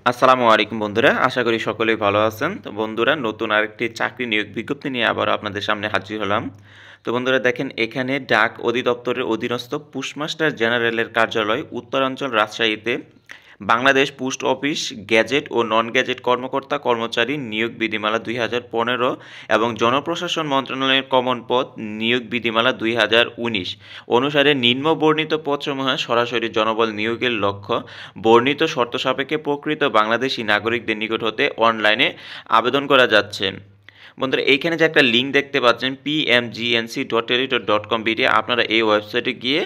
আসসালামু আলাইকুম বন্ধুরা, আশা করি সকলেই ভালো আছেন। তো বন্ধুরা, নতুন আরেকটি চাকরি নিয়োগ বিজ্ঞপ্তি নিয়ে আবারও আপনাদের সামনে হাজির হলাম। তো বন্ধুরা দেখেন, এখানে ডাক অধিদপ্তরের অধীনস্থ পোস্টমাস্টার জেনারেলের কার্যালয় উত্তরাঞ্চল রাজশাহীতে বাংলাদেশ পোস্ট অফিস গেজেট ও নন গেজেট কর্মকর্তা কর্মচারী নিয়োগ বিধিমালা ২০১৫ এবং জনপ্রশাসন মন্ত্রণালয়ের কমন পদ নিয়োগ বিধিমালা ২০১৯ অনুসারে নিম্নবর্ণিত পদসমূহে সরাসরি জনবল নিয়োগের লক্ষ্য বর্ণিত শর্ত সাপেক্ষে প্রকৃত বাংলাদেশী নাগরিকদের নিকট হতে অনলাইনে আবেদন করা যাচ্ছে। বন্ধুরা, এইখানে যে একটা লিঙ্ক দেখতে পাচ্ছেন pmgnc.teritor.com বিডি, আপনারা এই ওয়েবসাইটে গিয়ে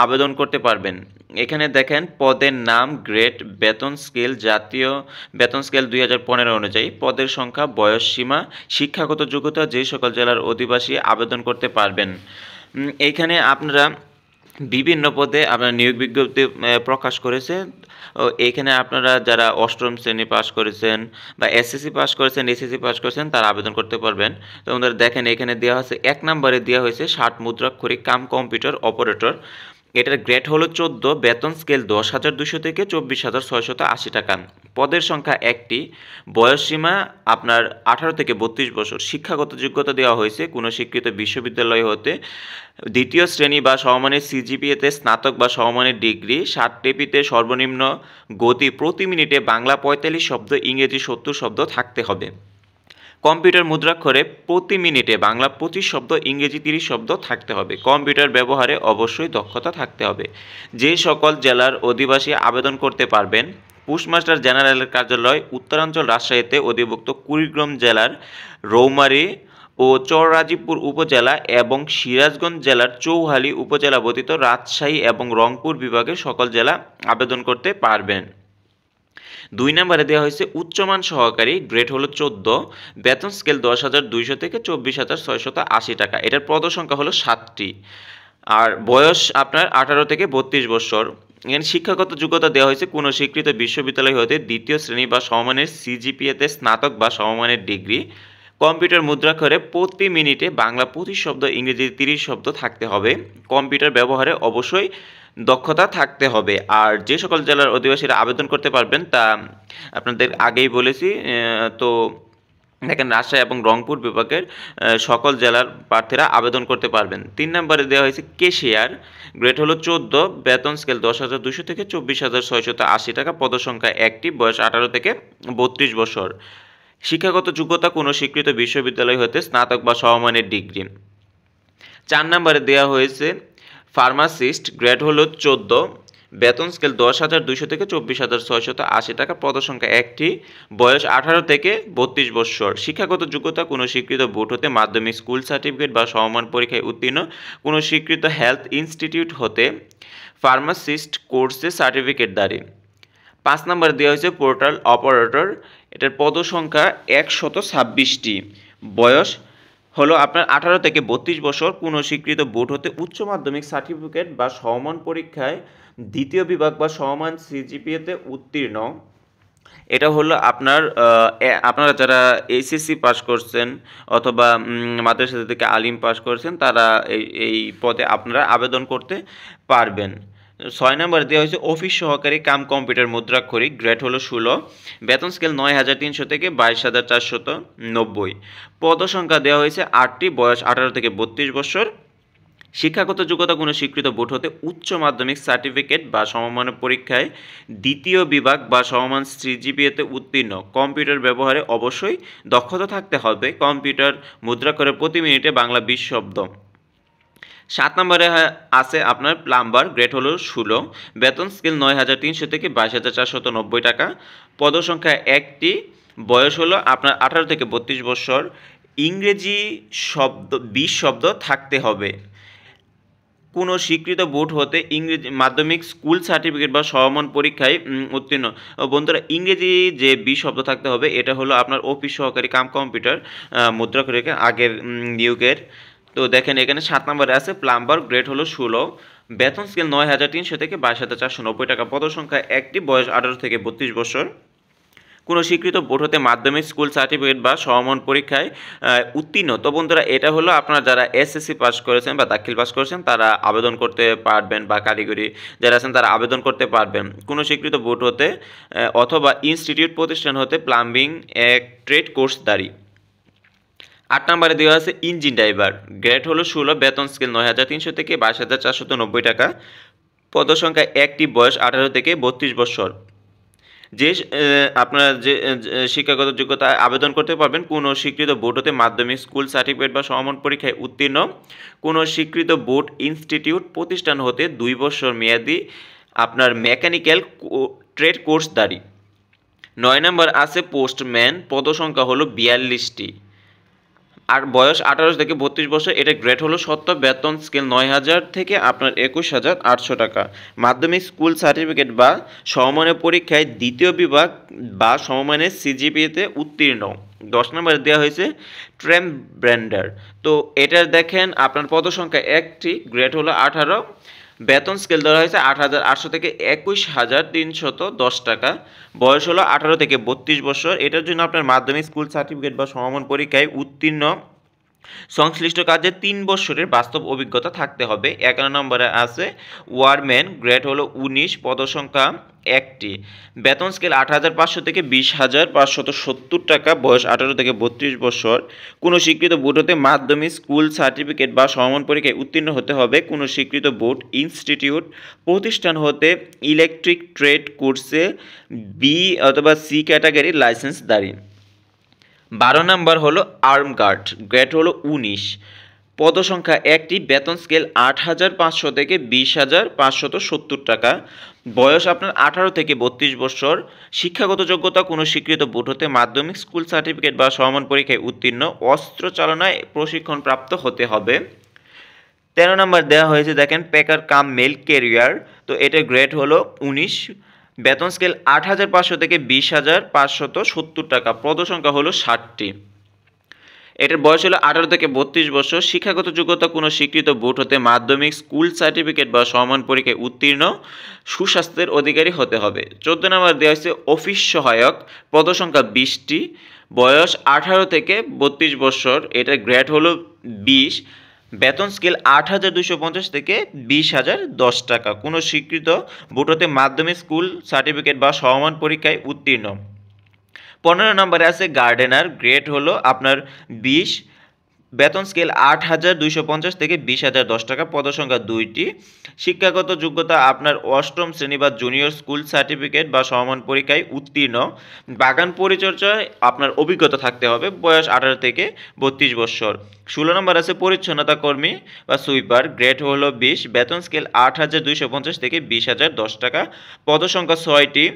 আবেদন করতে পারবেন। এখানে দেখেন পদের নাম, গ্রেড, বেতন স্কেল, জাতীয় বেতন স্কেল 2015 অনুযায়ী, পদের সংখ্যা, বয়স সীমা, শিক্ষাগত যোগ্যতা, যে সকল জেলার অধিবাসী আবেদন করতে পারবেন। এইখানে আপনারা বিভিন্ন পদে আপনার নিয়োগ বিজ্ঞপ্তি প্রকাশ করেছে। এইখানে আপনারা যারা অষ্টম শ্রেণী পাস করেছেন বা এসএসসি পাস করেছেন, এসএসসি পাস করেছেন, তারা আবেদন করতে পারবেন। তো আমাদের দেখেন, এখানে দেওয়া হচ্ছে 1 নম্বরে দেওয়া হয়েছে 60 মুদ্রাক্ষরিক কাম কম্পিউটার অপারেটর। এটার গ্রেড হলো 14, বেতন স্কেল 10,200 থেকে 24,680 টাকা। পদের সংখ্যা 1টি, বয়স সীমা আপনার 18 থেকে 32 বছর। শিক্ষাগত যোগ্যতা দেওয়া হয়েছে কোনো স্বীকৃত বিশ্ববিদ্যালয় হতে দ্বিতীয় শ্রেণী বা সমমানের সিজিপিএতে স্নাতক বা সমমানের ডিগ্রি, 60 টেপিতে সর্বনিম্ন গতি প্রতি মিনিটে বাংলা 45 শব্দ, ইংরেজি 70 শব্দ থাকতে হবে। কম্পিউটার মুদ্রাক্ষরে প্রতি মিনিটে বাংলা 25 শব্দ, ইংরেজি 30 শব্দ থাকতে হবে। কম্পিউটার ব্যবহারে অবশ্যই দক্ষতা থাকতে হবে। যে সকল জেলার অধিবাসী আবেদন করতে পারবেন: পোস্টমাস্টার জেনারেলের কার্যালয় উত্তরাঞ্চল রাজশাহীতে অধিভুক্ত কুড়িগ্রাম জেলার রৌমারী ও চররাজীবপুর উপজেলা এবং সিরাজগঞ্জ জেলার চৌহালি উপজেলা ব্যতীত রাজশাহী এবং রংপুর বিভাগের সকল জেলা আবেদন করতে পারবেন। 2 নম্বরে দেওয়া হয়েছে উচ্চমান সহকারী, গ্রেড হলো 14, বেতন স্কেল 10,200 থেকে 24,680 টাকা। এটার পদসংখ্যা হলো 7টি, আর বয়স আপনার 18 থেকে 32 বছর। এখানে শিক্ষাগত যোগ্যতা দেওয়া হয়েছে কোনো স্বীকৃত বিশ্ববিদ্যালয় হতে দ্বিতীয় শ্রেণী বা সমমানের সিজিপিএতে স্নাতক বা সমমানের ডিগ্রি। কম্পিউটার মুদ্রাক্ষরে প্রতি মিনিটে বাংলা 25 শব্দ, ইংরেজি 30 শব্দ থাকতে হবে। কম্পিউটার ব্যবহারে অবশ্যই দক্ষতা থাকতে হবে। আর যে সকল জেলার অধিবাসীরা আবেদন করতে পারবেন তা আপনাদের আগেই বলেছি। তো দেখেন, রাজশাহী এবং রংপুর বিভাগের সকল জেলার প্রার্থীরা আবেদন করতে পারবেন। 3 নম্বরে দেওয়া হয়েছে কেশিয়ার, গ্রেড হলো 14, বেতন স্কেল 10,200 থেকে 24,680 টাকা। পদসংখ্যা 1টি, বয়স 18 থেকে 32 বছর। শিক্ষাগত যোগ্যতা কোনো স্বীকৃত বিশ্ববিদ্যালয় হতে স্নাতক বা সমমানের ডিগ্রি। 4 নম্বরে দেওয়া হয়েছে ফার্মাসিস্ট, গ্রেড হলো 14, বেতন স্কেল 10,200 থেকে 24,680 টাকা। পদসংখ্যা 1টি, বয়স 18 থেকে 32 বছর। শিক্ষাগত যোগ্যতা কোনো স্বীকৃত বোর্ড হতে মাধ্যমিক স্কুল সার্টিফিকেট বা সমমান পরীক্ষায় উত্তীর্ণ, কোনো স্বীকৃত হেলথ ইনস্টিটিউট হতে ফার্মাসিস্ট কোর্সে সার্টিফিকেটধারী। 5 নম্বর দেওয়া হয়েছে পোর্টাল অপারেটর, এটার পদসংখ্যা 126টি, বয়স হলো আপনার 18 থেকে 32 বছর, কোনো স্বীকৃত বোর্ড হতে উচ্চ মাধ্যমিক সার্টিফিকেট বা সমমান পরীক্ষায় দ্বিতীয় বিভাগ বা সমমান সিজিপিএতে উত্তীর্ণ। এটা হলো আপনার আপনারা যারা এইচএসসি পাস করছেন অথবা মাদ্রাসা থেকে আলিম পাস করছেন, তারা এই পদে আপনারা আবেদন করতে পারবেন। 6 নম্বরে দেওয়া হয়েছে অফিস সহকারী কাম কম্পিউটার মুদ্রাক্ষরিক, গ্রেড হলো 16, বেতন স্কেল 9,300 থেকে 22,490। পদসংখ্যা দেওয়া হয়েছে 8টি, বয়স 18 থেকে 32 বছর। শিক্ষাগত যোগ্যতা কোনো স্বীকৃত বোর্ড হতে উচ্চ মাধ্যমিক সার্টিফিকেট বা সমমানের পরীক্ষায় দ্বিতীয় বিভাগ বা সমমান সিজিপিএতে উত্তীর্ণ। কম্পিউটার ব্যবহারে অবশ্যই দক্ষতা থাকতে হবে। কম্পিউটার মুদ্রাক্ষরে প্রতি মিনিটে বাংলা 20 শব্দ। 7 নম্বরে আছে আপনার প্লাম্বার, গ্রেড হলো 16, বেতন স্কেল 9,300 থেকে 22,490 টাকা। পদসংখ্যা 1টি, বয়স হলো আপনার 18 থেকে 32 বছর। ইংরেজি শব্দ 20 শব্দ থাকতে হবে। কোনো স্বীকৃত বোর্ড হতে ইংরেজি মাধ্যমিক স্কুল সার্টিফিকেট বা সমমান পরীক্ষায় উত্তীর্ণ। বন্ধুরা, ইংরেজি যে 20 শব্দ থাকতে হবে, এটা হলো আপনার অফিস সহকারী কাম কম্পিউটার মুদ্রাক্ষরিকের আগের নিয়োগের। তো দেখেন, এখানে 7 নম্বরে আছে প্লাম্বার, গ্রেড হলো 16, বেতন স্কেল 9,300 থেকে 22,490 টাকা। পদসংখ্যা 1টি, বয়স 18 থেকে 32 বছর। কোনো স্বীকৃত বোর্ড হতে মাধ্যমিক স্কুল সার্টিফিকেট বা সমমান পরীক্ষায় উত্তীর্ণ। তো বন্ধুরা এটা হলো আপনারা যারা এসএসসি পাস করেছেন বা দাখিল পাস করেছেন তারা আবেদন করতে পারবেন, বা কারিগরি যারা আছেন তারা আবেদন করতে পারবেন কোনো স্বীকৃত বোর্ড হতে অথবা ইনস্টিটিউট প্রতিষ্ঠান হতে প্লাম্বিং এক ট্রেড কোর্সধারী। 8 নম্বরে দেওয়া আছে ইঞ্জিন ড্রাইভার, গ্রেড হলো 16, বেতন স্কেল 9,300 থেকে 22,490 টাকা, পদসংখ্যা একটি, বয়স 18 থেকে 32 বছর। যে আপনারা যে শিক্ষাগত যোগ্যতা আবেদন করতে পারবেন কোনো স্বীকৃত বোর্ড হতে মাধ্যমিক স্কুল সার্টিফিকেট বা সমমান পরীক্ষায় উত্তীর্ণ, কোনো স্বীকৃত বোর্ড ইনস্টিটিউট প্রতিষ্ঠান হতে 2 বছর মেয়াদি আপনার মেকানিক্যাল ট্রেড কোর্সধারী। 9 নম্বর আছে পোস্টম্যান, পদসংখ্যা হলো 42টি, আর বয়স 18 থেকে 32 বছর। এটা গ্রেড হলো 70, বেতন স্কেল 9,000 থেকে আপনার 21,800 টাকা, মাধ্যমিক স্কুল সার্টিফিকেট বা সমমানের পরীক্ষায় দ্বিতীয় বিভাগ বা সমমানের সিজিপিএতে উত্তীর্ণ। 10 নম্বরে দেওয়া হয়েছে ট্রেম ব্র্যান্ডার, তো এটার দেখেন আপনার পদসংখ্যা একটি, গ্রেড হলো 18, বেতন স্কেল ধরা হয়েছে 8,800 থেকে 21,310 টাকা, বয়স হলো 18 থেকে 32 বছর। এটার জন্য আপনার মাধ্যমিক স্কুল সার্টিফিকেট বা সমমান পরীক্ষায় উত্তীর্ণ, সংশ্লিষ্ট কাজে 3 বছরের বাস্তব অভিজ্ঞতা থাকতে হবে। 11 নম্বরে আছে ওয়ারম্যান, গ্রেড হলো 19, পদসংখ্যা একটি, বেতন স্কেল 8,500 থেকে 20,570 টাকা, বয়স 18 থেকে 32 বছর। কোনো স্বীকৃত বোর্ড হতে মাধ্যমিক স্কুল সার্টিফিকেট বা সমমান পরীক্ষায় উত্তীর্ণ হতে হবে, কোনো স্বীকৃত বোর্ড ইনস্টিটিউট প্রতিষ্ঠান হতে ইলেকট্রিক ট্রেড কোর্সে বি অথবা সি ক্যাটাগরির লাইসেন্সধারী। 12 নম্বর হলো আর্ম গার্ড, গ্রেড হলো 19, পদসংখ্যা একটি, বেতন স্কেল 8,500 থেকে 20,570 টাকা, বয়স আপনার 18 থেকে 32 বছর। শিক্ষাগত যোগ্যতা কোনো স্বীকৃত বোর্ড হতে মাধ্যমিক স্কুল সার্টিফিকেট বা সমমান পরীক্ষায় উত্তীর্ণ, অস্ত্র চালনায় প্রশিক্ষণপ্রাপ্ত হতে হবে। 13 নম্বর দেওয়া হয়েছে দেখেন প্যাকার কাম মেল ক্যারিয়ার, তো এটার গ্রেড হলো 19, বেতন স্কেল 8,500 থেকে 20,570 টাকা, পদসংখ্যা হলো 60টি। এটার বয়স হলো 18 থেকে 32 বছর। শিক্ষাগত যোগ্যতা কোনো স্বীকৃত বোর্ড হতে মাধ্যমিক স্কুল সার্টিফিকেট বা সমমান পরীক্ষায় উত্তীর্ণ, সুস্বাস্থ্যের অধিকারী হতে হবে। 14 নম্বর দেওয়া হয়েছে অফিস সহায়ক, পদসংখ্যা 20টি, বয়স 18 থেকে 32 বছর। এটার গ্রেড হলো 20, বেতন স্কেল 8,250 থেকে 20,010 টাকা, কোনো স্বীকৃত বোর্ড হতে মাধ্যমিক স্কুল সার্টিফিকেট বা সমমান পরীক্ষায় উত্তীর্ণ। 15 নম্বরে আছে গার্ডেনার, গ্রেড হলো আপনার 20, বেতন স্কেল 8,250 থেকে 20,010 টাকা, পদসংখ্যা 2টি। শিক্ষাগত যোগ্যতা আপনার 8ম শ্রেণী বা জুনিয়র স্কুল সার্টিফিকেট বা সমমান পরীক্ষায় উত্তীর্ণ, বাগান পরিচর্যায় আপনার অভিজ্ঞতা থাকতে হবে, বয়স 18 থেকে 32 বছর। 16 নম্বর আছে পরিচ্ছন্নতা কর্মী বা সুইপার, গ্রেড হলো 20, বেতন স্কেল 8,250 থেকে 20,010 টাকা, পদসংখ্যা 6টি,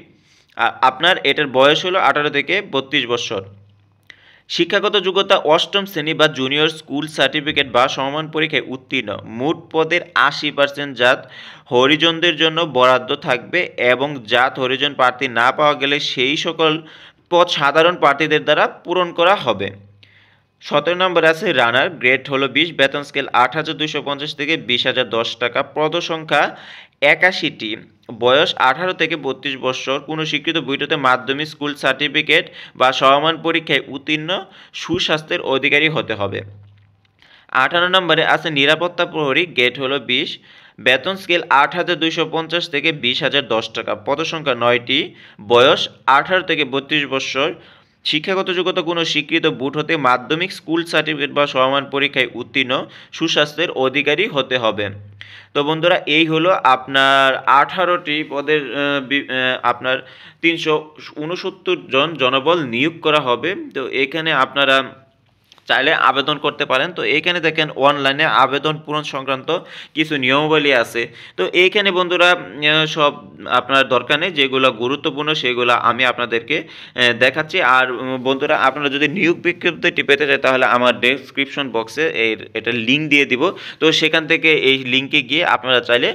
আপনার এটার বয়স হলো 18 থেকে 32 বছর। শিক্ষাগত যোগ্যতা 8ম শ্রেণী বা জুনিয়র স্কুল সার্টিফিকেট বা সমমান পরীক্ষায় উত্তীর্ণ, মোট পদের 80% জাত হরিজনদের জন্য বরাদ্দ থাকবে, এবং জাত হরিজন প্রার্থী না পাওয়া গেলে সেই সকল পদ সাধারণ প্রার্থীদের দ্বারা পূরণ করা হবে। 17 নম্বর আছে রানার, গ্রেড হলো 20, বেতন স্কেল 8,250 থেকে 20,010 টাকা, পদসংখ্যা 81টি, বয়স 18 থেকে 32 বছর। কোনো স্বীকৃত বইটাতে মাধ্যমিক স্কুল সার্টিফিকেট বা সমমান পরীক্ষায় উত্তীর্ণ, সুস্বাস্থ্যের অধিকারী হতে হবে। 18 নম্বরে আছে নিরাপত্তা প্রহরী, গ্রেড হলো 20, বেতন স্কেল 8,250 থেকে 20,010 টাকা, পদসংখ্যা 9টি, বয়স 18 থেকে 32 বছর। শিক্ষাগত যোগ্যতা কোনো স্বীকৃত বোর্ড হতে মাধ্যমিক স্কুল সার্টিফিকেট বা সমমান পরীক্ষায় উত্তীর্ণ, সুস্বাস্থ্যের অধিকারী হতে হবে। তো বন্ধুরা এই হলো আপনার 18টি পদের আপনার 369 জন জনবল নিয়োগ করা হবে। তো এখানে আপনারা চাইলে আবেদন করতে পারেন। তো এইখানে দেখেন অনলাইনে আবেদন পূরণ সংক্রান্ত কিছু নিয়মাবলী আছে। তো এইখানে বন্ধুরা সব আপনার দরকার নেই, যেগুলো গুরুত্বপূর্ণ সেগুলো আমি আপনাদেরকে দেখাচ্ছি। আর বন্ধুরা আপনারা যদি নিয়োগ বিজ্ঞপ্তিটি পেতে চান তাহলে আমার ডেসক্রিপশন বক্সে এটা লিঙ্ক দিয়ে দিব। তো সেখান থেকে এই লিঙ্কে গিয়ে আপনারা চাইলে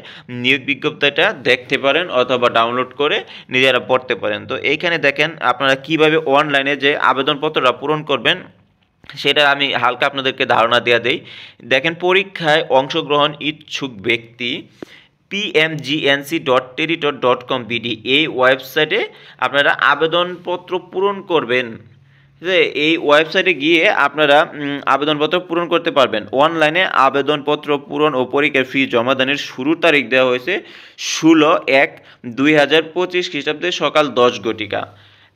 নিয়োগ বিজ্ঞপ্তিটা দেখতে পারেন অথবা ডাউনলোড করে নিজেরা পড়তে পারেন। তো এইখানে দেখেন আপনারা কিভাবে অনলাইনে যে আবেদনপত্রটা পূরণ করবেন সেটা আমি হালকা আপনাদেরকে ধারণা দেওয়া দেই। দেখেন পরীক্ষায় অংশগ্রহণ ইচ্ছুক ব্যক্তি pmgnc.teritor.com.bd এই ওয়েবসাইটে আপনারা আবেদনপত্র পূরণ করবেন। যে এই ওয়েবসাইটে গিয়ে আপনারা আবেদনপত্র পূরণ করতে পারবেন। অনলাইনে আবেদনপত্র পূরণ ও পরীক্ষার ফি জমাদানের শুরুর তারিখ দেওয়া হয়েছে 16/1/2025 খ্রিস্টাব্দে সকাল 10 ঘটিকা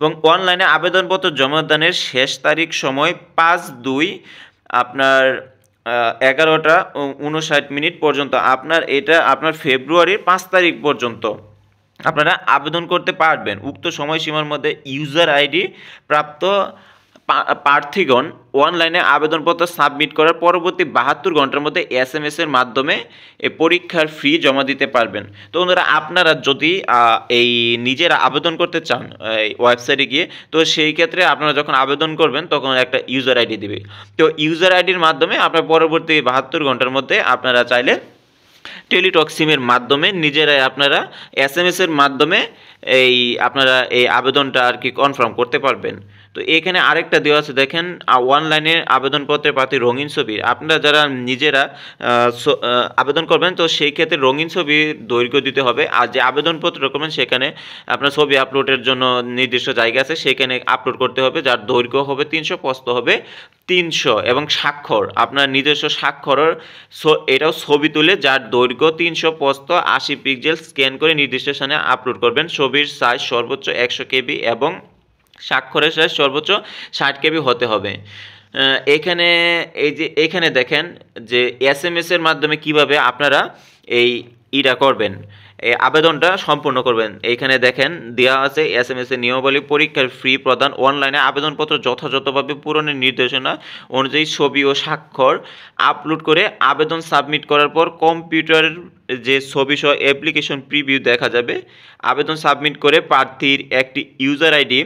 এবং অনলাইনে আবেদনপত্র জমাদানের শেষ তারিখ সময় 5/2 আপনার 11:59 পর্যন্ত। আপনার ফেব্রুয়ারির 5 তারিখ পর্যন্ত আপনারা আবেদন করতে পারবেন। উক্ত সময়সীমার মধ্যে ইউজার আইডি প্রাপ্ত প্রার্থীগণ অনলাইনে আবেদনপত্র সাবমিট করার পরবর্তী 72 ঘন্টার মধ্যে SMS এর মাধ্যমে এই পরীক্ষার ফি জমা দিতে পারবেন। তো বন্ধুরা, আপনারা যদি এই নিজেরা আবেদন করতে চান এই ওয়েবসাইটে গিয়ে, তো সেই ক্ষেত্রে আপনারা যখন আবেদন করবেন তখন একটা ইউজার আইডি দিবে। তো ইউজার আইডির মাধ্যমে আপনার পরবর্তী 72 ঘন্টার মধ্যে আপনারা চাইলে টেলিটক সিমের মাধ্যমে নিজেরাই আপনারা SMS এর মাধ্যমে আপনারা এই আবেদনটা আর কি কনফার্ম করতে পারবেন। তো এখানে আরেকটা দেওয়া আছে, দেখেন অনলাইনে আবেদনপত্রের প্রতি রঙিন ছবি। আপনারা যারা নিজেরা আবেদন করবেন তো সেই ক্ষেত্রে রঙিন ছবি দৈর্ঘ্য দিতে হবে। আর যে আবেদনপত্র করবেন সেখানে আপনার ছবি আপলোডের জন্য নির্দিষ্ট জায়গা আছে, সেখানে আপলোড করতে হবে, যার দৈর্ঘ্য হবে 300, প্রস্থ হবে 300 এবং স্বাক্ষর আপনার নিজস্ব স্বাক্ষরের এটাও ছবি তুলে যার দৈর্ঘ্য 300, প্রস্থ 80 পিক্সেল স্ক্যান করে নির্দিষ্ট স্থানে আপলোড করবেন। ছবির সাইজ সর্বোচ্চ 100 KB এবং স্বাক্ষরের সাইজ সর্বোচ্চ 60 KB হতে হবে। এখানে দেখেন যে SMS এর মাধ্যমে কিভাবে আপনারা এইটা করবেন, এই আবেদনটা সম্পূর্ণ করবেন। এইখানে দেখেন দেওয়া আছে SMS এর নিয়মাবলী। পরীক্ষার ফি প্রদান অনলাইনে আবেদনপত্র যথাযথভাবে পূরণের নির্দেশনা অনুযায়ী ছবি ও স্বাক্ষর আপলোড করে আবেদন সাবমিট করার পর কম্পিউটারের যে ছবি সহ অ্যাপ্লিকেশন প্রিভিউ দেখা যাবে। আবেদন সাবমিট করে প্রার্থীর একটি ইউজার আইডি,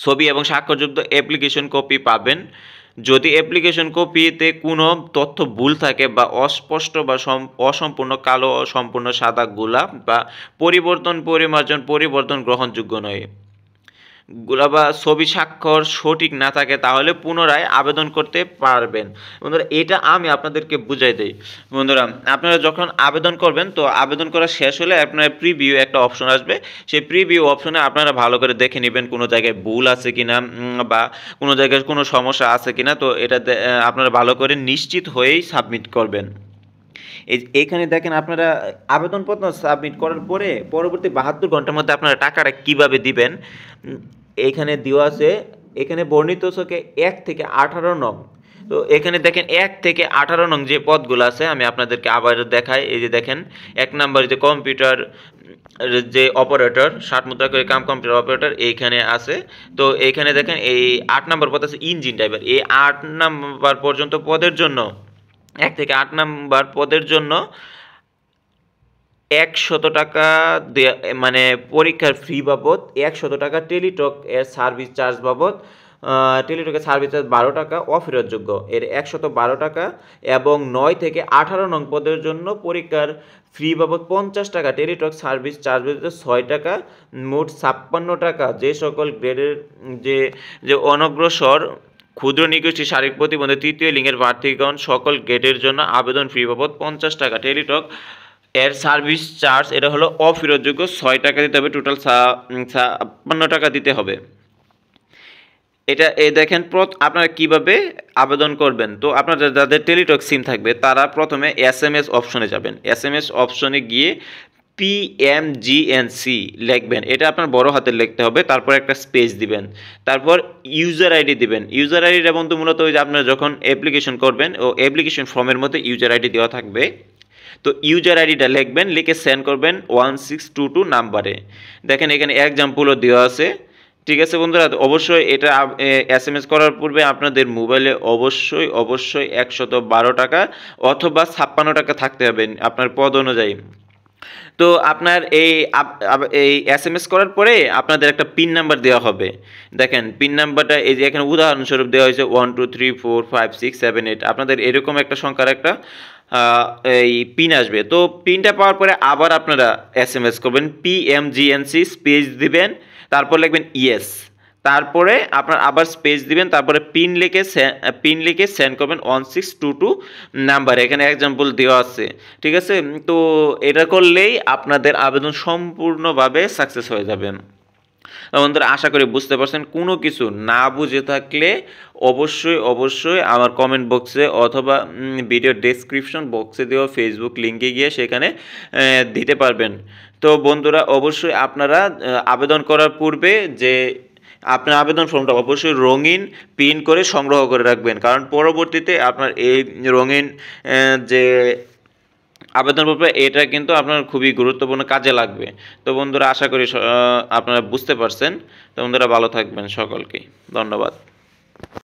ছবি এবং স্বাক্ষরযুক্ত অ্যাপ্লিকেশন কপি পাবেন। যদি অ্যাপ্লিকেশন কপিতে কোনো তথ্য ভুল থাকে বা অস্পষ্ট বা অসম্পূর্ণ কালো, সম্পূর্ণ সাদা, গোলাপ বা পরিবর্তন গ্রহণযোগ্য নয় বা ছবি স্বাক্ষর সঠিক না থাকে তাহলে পুনরায় আবেদন করতে পারবেন। বন্ধুরা, এটা আমি আপনাদেরকে বুঝাই দিই। বন্ধুরা, আপনারা যখন আবেদন করবেন তো আবেদন করা শেষ হলে আপনার প্রিভিউ একটা অপশন আসবে। সেই প্রিভিউ অপশনে আপনারা ভালো করে দেখে নেবেন কোনো জায়গায় ভুল আছে কিনা বা কোনো জায়গায় কোনো সমস্যা আছে কিনা। তো এটা আপনারা ভালো করে নিশ্চিত হয়েই সাবমিট করবেন। এইখানে দেখেন আপনারা আবেদনপত্র সাবমিট করার পরে পরবর্তী 72 ঘন্টার মধ্যে আপনারা টাকাটা কিভাবে দিবেন এইখানে দেওয়া আছে। এখানে বর্ণিত হচ্ছে 1 থেকে 18 নং। তো এখানে দেখেন 1 থেকে 18 নং যে পদগুলো আছে আমি আপনাদেরকে আবার দেখাই। এই যে দেখেন 1 নম্বর যে কম্পিউটার যে অপারেটর, 60 মুদ্রা করে কম্পিউটার অপারেটর এইখানে আছে। তো এইখানে দেখেন এই 8 নম্বর পদ আছে ইঞ্জিন ড্রাইভার। এই 8 নম্বর পর্যন্ত পদের জন্য 1 থেকে 8 নম্বর পদের জন্য 100 টাকা মানে পরীক্ষার ফি বাবদ 100 টাকা, টেলিটক এর সার্ভিস চার্জ বাবদ টেলিটকের সার্ভিস চার্জ 12 টাকা অফেরতযোগ্য, এর 112 টাকা। এবং 9 থেকে 18 নং পদের জন্য পরীক্ষার ফি বাবদ 50 টাকা, টেলিটক সার্ভিস চার্জ বাবদ 6 টাকা, মোট 56 টাকা। যে সকল গ্রেডের যে অনগ্রসর ক্ষুদ্র নিগোষ্ঠী, শারীরিক প্রতিবন্ধী, তৃতীয় লিঙ্গের প্রার্থীগণ সকল গ্রেডের জন্য আবেদন ফি বাবদ 50 টাকা, টেলিটক এর সার্ভিস চার্জ এটা হলো অফেরতযোগ্য 6 টাকা দিতে হবে, টোটাল 56 টাকা দিতে হবে। এটা দেখেন আপনারা কিভাবে আবেদন করবেন। তো আপনারা যাদের টেলিটক সিম থাকবে তারা প্রথমে SMS অপশনে যাবেন। SMS অপশনে গিয়ে PMGNC লিখবেন, এটা আপনার বড় হাতে লিখতে হবে, তারপর একটা স্পেস দিবেন, তারপর ইউজার আইডি দিবেন। ইউজার আইডিটা বন্ধু মূলত ওই যে আপনারা যখন অ্যাপ্লিকেশন করবেন ও অ্যাপ্লিকেশন ফর্মের মধ্যে ইউজার আইডি দেওয়া থাকবে। তো ইউজার আইডিটা লিখবেন, লিখে সেন্ড করবেন 1622 নাম্বারে। দেখেন এখানে এক্সাম্পলও দেওয়া আছে। ঠিক আছে বন্ধুরা, অবশ্যই এটা SMS করার পূর্বে আপনাদের মোবাইলে অবশ্যই 112 টাকা অথবা 56 টাকা থাকতে হবে আপনার পদ অনুযায়ী। তো আপনার এই SMS করার পরে আপনাদের একটা পিন নাম্বার দেওয়া হবে। দেখেন পিন নাম্বারটা এই যে এখানে উদাহরণস্বরূপ দেওয়া হয়েছে 1 2 3 4 5 6 7 8। আপনাদের এরকম একটা সংখ্যার একটা এই পিন আসবে। তো পিনটা পাওয়ার পরে আবার আপনারা SMS করবেন, PMGNC স্পেস দিবেন, তারপর লিখবেন ইয়েস, তারপরে আপনার আবার স্পেস দিবেন, তারপরে পিন লিখে সেন্ড করবেন 1622 নাম্বার, এখানে এক্সাম্পল দেওয়া আছে, ঠিক আছে। তো এটা করলেই আপনাদের আবেদন সম্পূর্ণভাবে সাকসেস হয়ে যাবেন। বন্ধুরা আশা করি বুঝতে পারছেন। কোনো কিছু না বুঝে থাকলে অবশ্যই আমার কমেন্ট বক্সে অথবা ভিডিও ডেসক্রিপশন বক্সে দেওয়া ফেসবুক লিঙ্কে গিয়ে সেখানে দিতে পারবেন। তো বন্ধুরা অবশ্যই আপনারা আবেদন করার পূর্বে যে আপনার আবেদন ফর্মটা অবশ্যই রঙিন প্রিন্ট করে সংগ্রহ করে রাখবেন, কারণ পরবর্তীতে আপনার এই রঙিন যে আবেদনপত্র এটা কিন্তু আপনার খুবই গুরুত্বপূর্ণ কাজে লাগবে। তো বন্ধুরা আশা করি আপনারা বুঝতে পারছেন। তো বন্ধুরা ভালো থাকবেন, সকলকেই ধন্যবাদ।